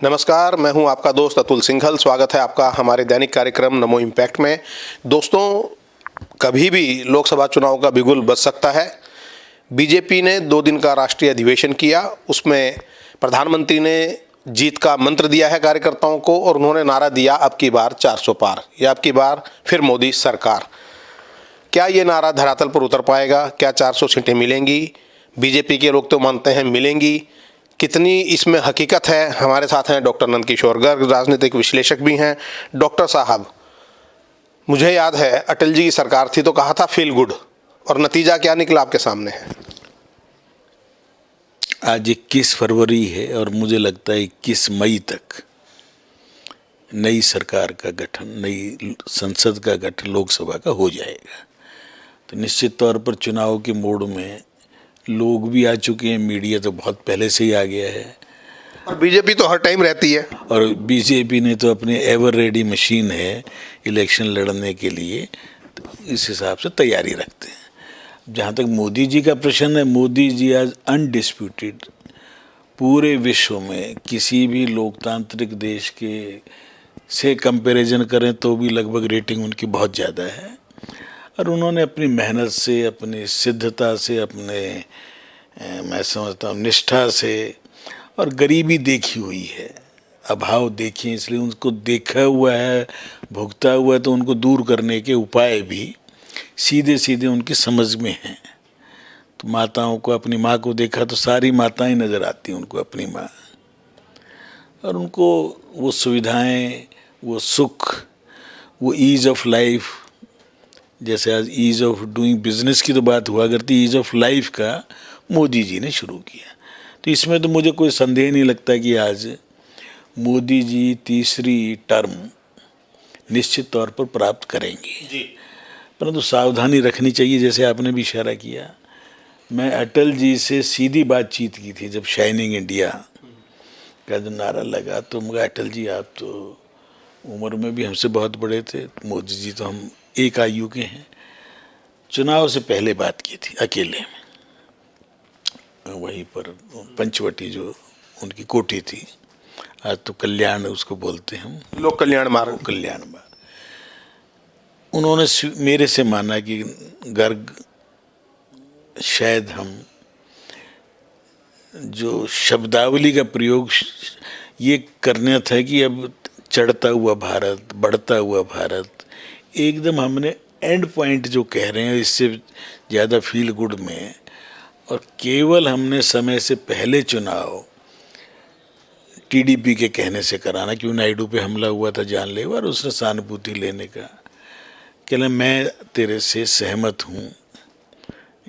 नमस्कार, मैं हूं आपका दोस्त अतुल सिंघल। स्वागत है आपका हमारे दैनिक कार्यक्रम नमो इम्पैक्ट में। दोस्तों, कभी भी लोकसभा चुनाव का बिगुल बज सकता है। बीजेपी ने 2 दिन का राष्ट्रीय अधिवेशन किया। उसमें प्रधानमंत्री ने जीत का मंत्र दिया है कार्यकर्ताओं को और उन्होंने नारा दिया, अब की बार 400 पार या अब की बार फिर मोदी सरकार। क्या ये नारा धरातल पर उतर पाएगा? क्या 400 सीटें मिलेंगी? बीजेपी के लोग तो मानते हैं मिलेंगी। कितनी इसमें हकीकत है? हमारे साथ हैं डॉक्टर नंदकिशोर गर्ग, राजनीतिक विश्लेषक भी हैं। डॉक्टर साहब, मुझे याद है अटल जी की सरकार थी तो कहा था फील गुड, और नतीजा क्या निकला आपके सामने है। आज 21 फरवरी है और मुझे लगता है 21 मई तक नई सरकार का गठन, नई संसद का गठन लोकसभा का हो जाएगा। तो निश्चित तौर पर चुनाव के मोड में लोग भी आ चुके हैं, मीडिया तो बहुत पहले से ही आ गया है और बीजेपी तो हर टाइम रहती है। और बीजेपी ने तो अपनी एवर रेडी मशीन है इलेक्शन लड़ने के लिए, तो इस हिसाब से तैयारी रखते हैं। जहाँ तक मोदी जी का प्रश्न है, मोदी जी आज अनडिस्प्यूटेड पूरे विश्व में किसी भी लोकतांत्रिक देश के से कंपैरिजन करें तो भी लगभग रेटिंग उनकी बहुत ज़्यादा है। और उन्होंने अपनी मेहनत से, अपनी सिद्धता से, मैं समझता हूँ निष्ठा से, और गरीबी देखी हुई है, अभाव देखे, इसलिए उनको देखा हुआ है, भुगता हुआ है, तो उनको दूर करने के उपाय भी सीधे सीधे उनकी समझ में हैं। तो माताओं को, अपनी माँ को देखा तो सारी माताएं नज़र आती हैं उनको, अपनी माँ, और उनको वो सुविधाएं, वो सुख, वो ईज़ ऑफ लाइफ, जैसे आज ईज़ ऑफ डूइंग बिजनेस की तो बात हुआ करती, ईज़ ऑफ लाइफ का मोदी जी ने शुरू किया। तो इसमें तो मुझे कोई संदेह नहीं लगता कि आज मोदी जी तीसरी टर्म निश्चित तौर पर प्राप्त करेंगे। परंतु सावधानी रखनी चाहिए, जैसे आपने भी इशारा किया। मैं अटल जी से सीधी बातचीत की थी जब शाइनिंग इंडिया का जो नारा लगा, तो मुझे अटल जी आप तो उम्र में भी हमसे बहुत बड़े थे, मोदी जी तो हम एक आयु के हैं। चुनाव से पहले बात की थी अकेले में, वहीं पर पंचवटी जो उनकी कोठी थी, आज तो कल्याण उसको बोलते हैं हम, लोक कल्याण मार्ग। कल्याण मार्ग। उन्होंने मेरे से माना कि गर्ग, शायद हम जो शब्दावली का प्रयोग ये करना था कि अब चढ़ता हुआ भारत, बढ़ता हुआ भारत, एकदम हमने एंड पॉइंट जो कह रहे हैं इससे ज़्यादा फील गुड में, और केवल हमने समय से पहले चुनाव टीडीपी के कहने से कराना, क्यों नायडू पे हमला हुआ था जानलेवा, और उसने सहानुभूति लेने का कहना, मैं तेरे से सहमत हूँ,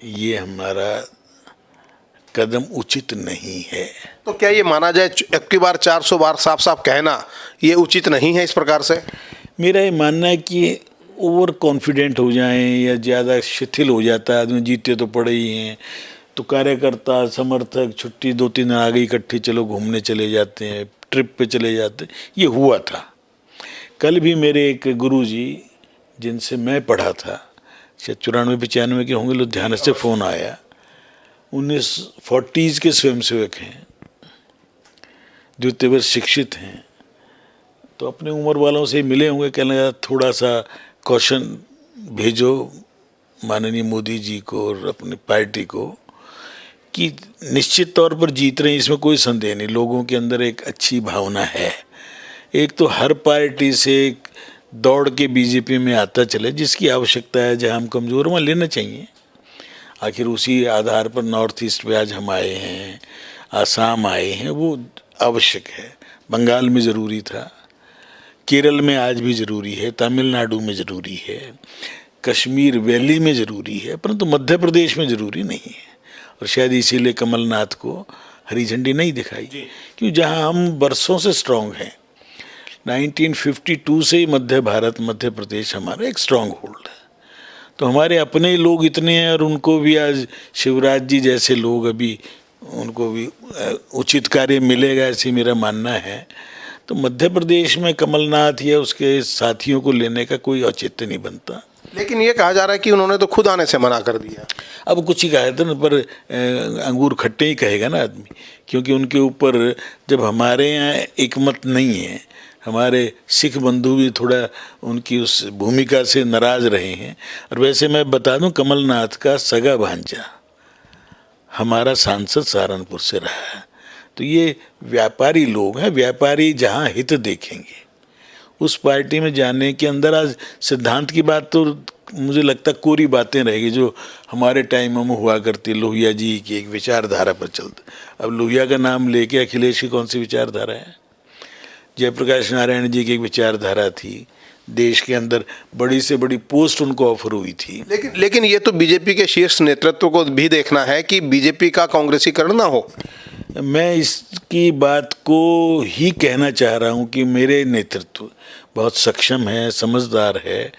ये हमारा कदम उचित नहीं है। तो क्या ये माना जाए अब की बार 400 बार साफ साफ कहना ये उचित नहीं है? इस प्रकार से मेरा ये मानना है कि ओवर कॉन्फिडेंट हो जाएं या ज़्यादा शिथिल हो जाता है आदमी, जीते तो पड़े ही हैं, तो कार्यकर्ता, समर्थक छुट्टी 2-3 दिन आ गई इकट्ठी, चलो घूमने चले जाते हैं, ट्रिप पे चले जाते हैं। ये हुआ था। कल भी मेरे एक गुरुजी जिनसे मैं पढ़ा था, शायद 94-95 के होंगे, लुधियाना से फ़ोन आया। 1940s के स्वयंसेवक हैं, द्वितीय वर्ष शिक्षित हैं, तो अपने उम्र वालों से मिले होंगे। कहने लगा, थोड़ा सा क्वेश्चन भेजो माननीय मोदी जी को और अपनी पार्टी को कि निश्चित तौर पर जीत रहे हैं, इसमें कोई संदेह नहीं। लोगों के अंदर एक अच्छी भावना है। एक तो हर पार्टी से दौड़ के बीजेपी में आता चले, जिसकी आवश्यकता है, जहां हम कमज़ोर वहाँ लेना चाहिए। आखिर उसी आधार पर नॉर्थ ईस्ट में आज हम आए हैं, आसाम आए हैं, वो आवश्यक है। बंगाल में ज़रूरी था, केरल में आज भी ज़रूरी है, तमिलनाडु में ज़रूरी है, कश्मीर वैली में ज़रूरी है, परंतु मध्य प्रदेश में ज़रूरी नहीं है। और शायद इसीलिए कमलनाथ को हरी झंडी नहीं दिखाई, क्योंकि जहां हम बरसों से स्ट्रांग हैं। 1952 से ही मध्य भारत, मध्य प्रदेश हमारा एक स्ट्रांग होल्ड है। तो हमारे अपने ही लोग इतने हैं, और उनको भी आज शिवराज जी जैसे लोग, अभी उनको भी उचित कार्य मिलेगा, ऐसे मेरा मानना है। तो मध्य प्रदेश में कमलनाथ या उसके साथियों को लेने का कोई औचित्य नहीं बनता। लेकिन ये कहा जा रहा है कि उन्होंने तो खुद आने से मना कर दिया। अब कुछ ही कहा था ना, पर अंगूर खट्टे ही कहेगा ना आदमी, क्योंकि उनके ऊपर जब हमारे यहाँ एक मत नहीं है, हमारे सिख बंधु भी थोड़ा उनकी उस भूमिका से नाराज रहे हैं। और वैसे मैं बता दूं, कमलनाथ का सगा भांजा हमारा सांसद सहारनपुर से रहा है। तो ये व्यापारी लोग हैं, व्यापारी जहाँ हित देखेंगे उस पार्टी में जाने के अंदर आज सिद्धांत की बात तो मुझे लगता कोरी बातें रहेगी जो हमारे टाइम में हुआ करती। लोहिया जी की एक विचारधारा पर चलता। अब लोहिया का नाम लेके अखिलेश की कौन सी विचारधारा है? जयप्रकाश नारायण जी की एक विचारधारा थी, देश के अंदर बड़ी से बड़ी पोस्ट उनको ऑफर हुई थी। लेकिन ये तो बीजेपी के शीर्ष नेतृत्व को भी देखना है कि बीजेपी का कांग्रेसीकरण ना हो। मैं इसकी बात को ही कहना चाह रहा हूँ कि मेरे नेतृत्व बहुत सक्षम है, समझदार है,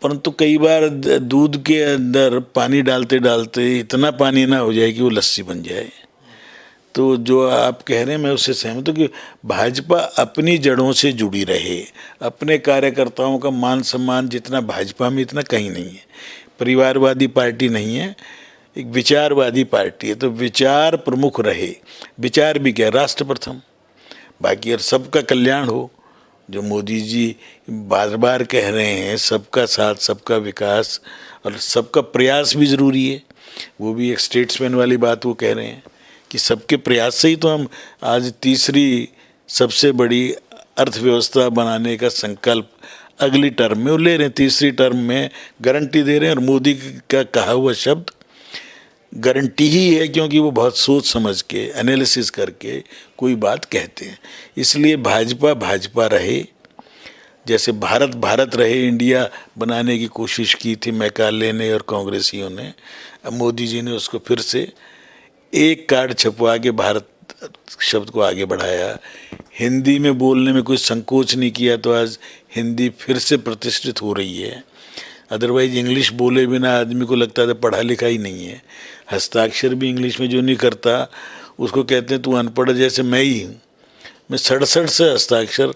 परंतु कई बार दूध के अंदर पानी डालते डालते इतना पानी ना हो जाए कि वो लस्सी बन जाए। तो जो आप कह रहे हैं मैं उससे सहमत हूँ कि भाजपा अपनी जड़ों से जुड़ी रहे, अपने कार्यकर्ताओं का मान सम्मान जितना भाजपा में इतना कहीं नहीं है। परिवारवादी पार्टी नहीं है, एक विचारवादी पार्टी है, तो विचार प्रमुख रहे। विचार भी क्या, राष्ट्र प्रथम, बाकी और सबका कल्याण हो। जो मोदी जी बार बार कह रहे हैं सबका साथ सबका विकास और सबका प्रयास भी ज़रूरी है, वो भी एक स्टेट्समैन वाली बात वो कह रहे हैं कि सबके प्रयास से ही तो हम आज तीसरी सबसे बड़ी अर्थव्यवस्था बनाने का संकल्प अगली टर्म में वो ले रहे हैं। तीसरी टर्म में गारंटी दे रहे हैं, और मोदी का कहा हुआ शब्द गारंटी ही है, क्योंकि वो बहुत सोच समझ के एनालिसिस करके कोई बात कहते हैं। इसलिए भाजपा भाजपा रहे, जैसे भारत भारत रहे, इंडिया बनाने की कोशिश की थी मैकाले ने और कांग्रेसियों ने। अब मोदी जी ने उसको फिर से एक कार्ड छपवा के भारत शब्द को आगे बढ़ाया। हिंदी में बोलने में कोई संकोच नहीं किया, तो आज हिंदी फिर से प्रतिष्ठित हो रही है। अदरवाइज इंग्लिश बोले बिना आदमी को लगता था पढ़ा लिखा ही नहीं है। हस्ताक्षर भी इंग्लिश में जो नहीं करता उसको कहते हैं तू अनपढ़, जैसे मैं ही हूँ। मैं 67 से हस्ताक्षर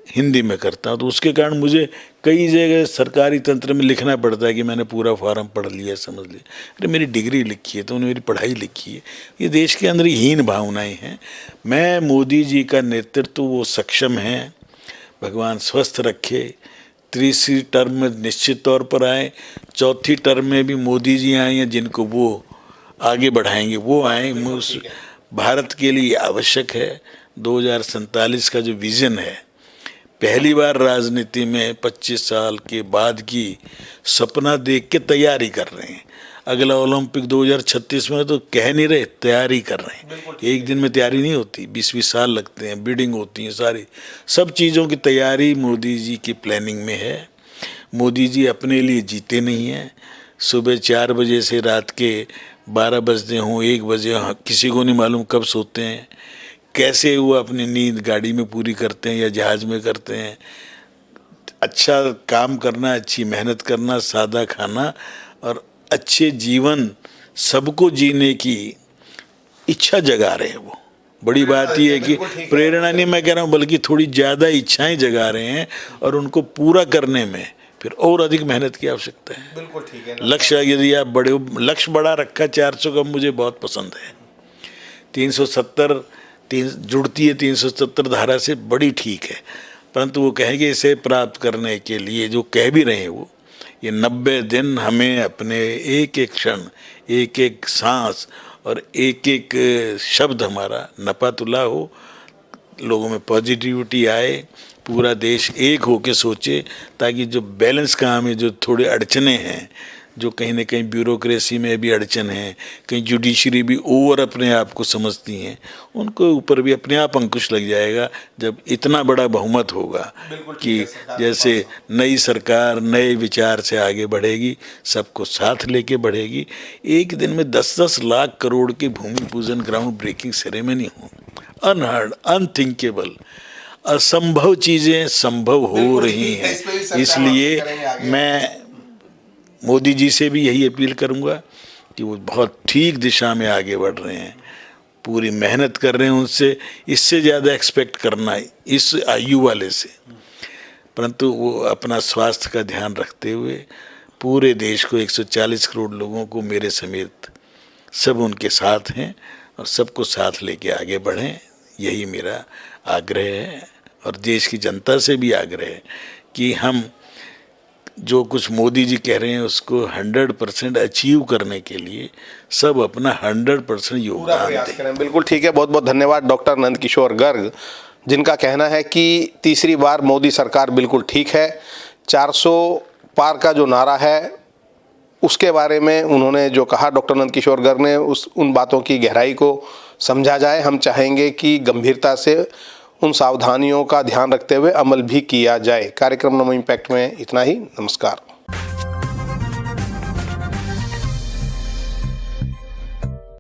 हिंदी में करता हूँ, तो उसके कारण मुझे कई जगह सरकारी तंत्र में लिखना पड़ता है कि मैंने पूरा फॉर्म पढ़ लिया, समझ लिया। अरे मेरी डिग्री लिखी है, तो उन्होंने मेरी पढ़ाई लिखी है। ये देश के अंदर हीन भावनाएं हैं। मैं मोदी जी का नेतृत्व वो सक्षम हैं, भगवान स्वस्थ रखे। तीसरी टर्म में निश्चित तौर पर आए, चौथी टर्म में भी मोदी जी आए हैं जिनको वो आगे बढ़ाएंगे, वो आए। भारत के लिए आवश्यक है। 2047 का जो विज़न है, पहली बार राजनीति में 25 साल के बाद की सपना देख के तैयारी कर रहे हैं। अगला ओलंपिक 2036 में तो कह नहीं रहे, तैयारी कर रहे हैं। एक दिन में तैयारी नहीं होती, 20-20 साल लगते हैं, बिडिंग होती है, सारी सब चीज़ों की तैयारी मोदी जी की प्लानिंग में है। मोदी जी अपने लिए जीते नहीं हैं। सुबह 4 बजे से रात के 12 बजते हों, 1 बजे हों, किसी को नहीं मालूम कब सोते हैं, कैसे वो अपनी नींद गाड़ी में पूरी करते हैं या जहाज़ में करते हैं। अच्छा काम करना, अच्छी मेहनत करना, सादा खाना और अच्छे जीवन सबको जीने की इच्छा जगा रहे हैं। वो बड़ी बात ये है कि प्रेरणा नहीं मैं कह रहा हूँ, बल्कि थोड़ी ज़्यादा इच्छाएं जगा रहे हैं, और उनको पूरा करने में फिर और अधिक मेहनत की आवश्यकता है। बिल्कुल ठीक है। लक्ष्य यदि आप बड़े लक्ष्य बड़ा रखा, 400 का मुझे बहुत पसंद है। 370 जुड़ती है 370 धारा से, बड़ी ठीक है, परंतु वो कहेंगे इसे प्राप्त करने के लिए जो कह भी रहे हैं वो, ये 90 दिन हमें अपने एक एक क्षण, एक एक सांस और एक एक शब्द हमारा नपा तुला हो, लोगों में पॉजिटिविटी आए, पूरा देश एक होके सोचे, ताकि जो बैलेंस काम है, जो थोड़े अड़चने हैं, जो कहीं ना कहीं ब्यूरोक्रेसी में भी अड़चन है, कहीं जुडिशरी भी ओवर अपने आप को समझती हैं, उनको ऊपर भी अपने आप अंकुश लग जाएगा जब इतना बड़ा बहुमत होगा कि जैसे नई सरकार नए विचार से आगे बढ़ेगी, सबको साथ लेके बढ़ेगी। एक दिन में 10-10 लाख करोड़ के भूमि पूजन ग्राउंड ब्रेकिंग सेरेमनी हो, अनहर्ड, अनथिंकेबल, असंभव चीज़ें संभव हो रही हैं। इसलिए मैं मोदी जी से भी यही अपील करूंगा कि वो बहुत ठीक दिशा में आगे बढ़ रहे हैं, पूरी मेहनत कर रहे हैं। उनसे इससे ज़्यादा एक्सपेक्ट करना इस आयु वाले से परंतु वो अपना स्वास्थ्य का ध्यान रखते हुए पूरे देश को 140 करोड़ लोगों को मेरे समेत सब उनके साथ हैं और सबको साथ लेके आगे बढ़ें, यही मेरा आग्रह है। और देश की जनता से भी आग्रह है कि हम जो कुछ मोदी जी कह रहे हैं उसको 100% अचीव करने के लिए सब अपना 100% योगदान दें। बिल्कुल ठीक है, बहुत बहुत धन्यवाद डॉक्टर नंदकिशोर गर्ग, जिनका कहना है कि तीसरी बार मोदी सरकार बिल्कुल ठीक है। 400 पार का जो नारा है उसके बारे में उन्होंने जो कहा डॉक्टर नंदकिशोर गर्ग ने, उन बातों की गहराई को समझा जाए। हम चाहेंगे कि गंभीरता से उन सावधानियों का ध्यान रखते हुए अमल भी किया जाए। कार्यक्रम नमो इम्पैक्ट में इतना ही। नमस्कार।